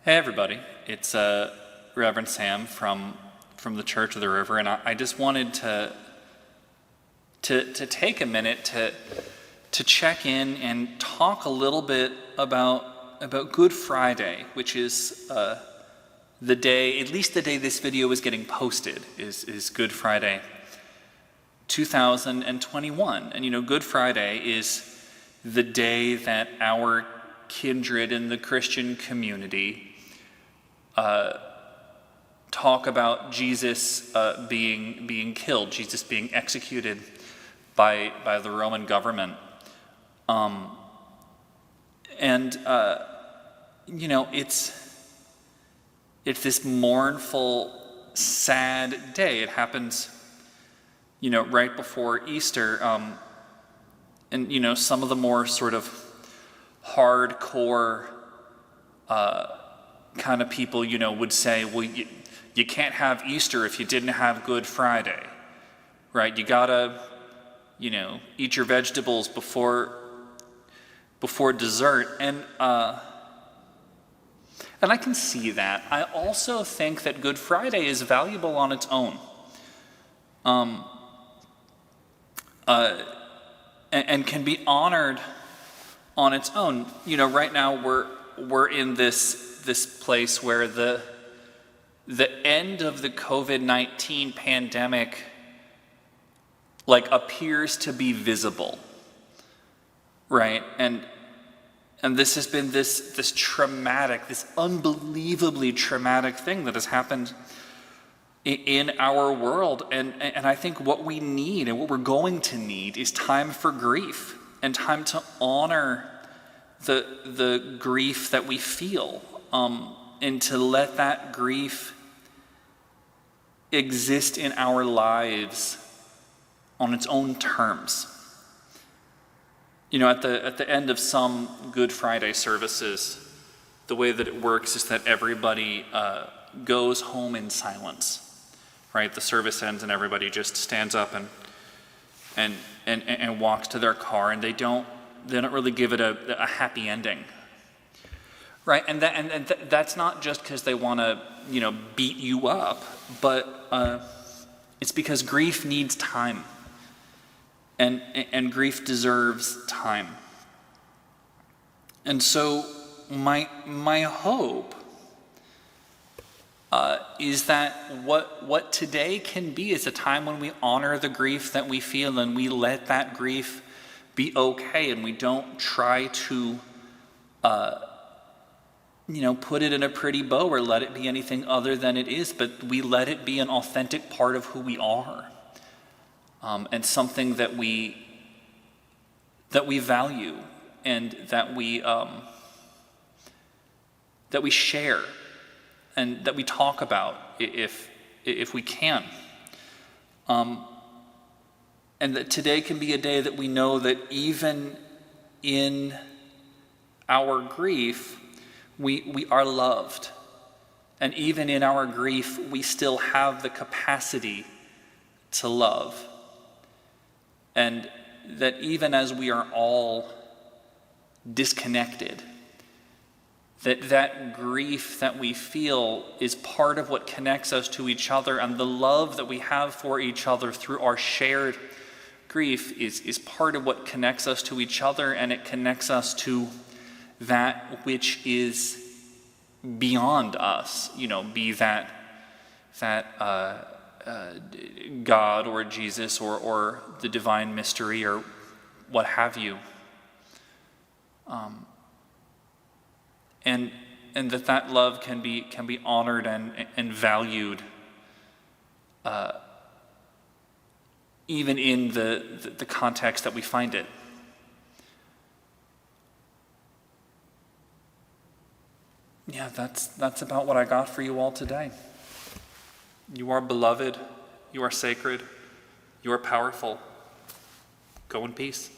Hey everybody, it's Reverend Sam from the Church of the River, and I just wanted to take a minute to check in and talk a little bit about Good Friday, which is the day, at least the day this video is getting posted, is Good Friday 2021. And Good Friday is the day that our kindred in the Christian community talk about Jesus being killed, Jesus being executed by the Roman government. It's this mournful, sad day. It happens, right before Easter. And some of the more sort of hardcore kind of people, would say, well, you can't have Easter if you didn't have Good Friday, right? You gotta, eat your vegetables before dessert. And I can see that. I also think that Good Friday is valuable on its own. And can be honored on its own. Right now we're in this place where the end of the COVID-19 pandemic appears to be visible, right? And this has been this traumatic, this unbelievably traumatic thing that has happened in our world. And I think what we need and what we're going to need is time for grief and time to honor the grief that we feel, and to let that grief exist in our lives on its own terms. At the end of some Good Friday services, the way that it works is that everybody goes home in silence, right? The service ends and everybody just stands up and walks to their car, and they don't really give it a happy ending, right? And that's not just because they want to beat you up, but it's because grief needs time, and grief deserves time. And so my hope is that what today can be is a time when we honor the grief that we feel, and we let that grief be okay, and we don't try to put it in a pretty bow or let it be anything other than it is, but we let it be an authentic part of who we are, and something that we value and that we share and that we talk about if we can. And that today can be a day that we know that even in our grief, we are loved. And even in our grief, we still have the capacity to love. And that even as we are all disconnected, that grief that we feel is part of what connects us to each other, and the love that we have for each other through our shared grief is part of what connects us to each other, and it connects us to that which is beyond us, be that God or Jesus or the divine mystery or what have you. And that love can be honored and valued, even in the context that we find it. Yeah, that's about what I got for you all today. You are beloved, you are sacred, you are powerful. Go in peace.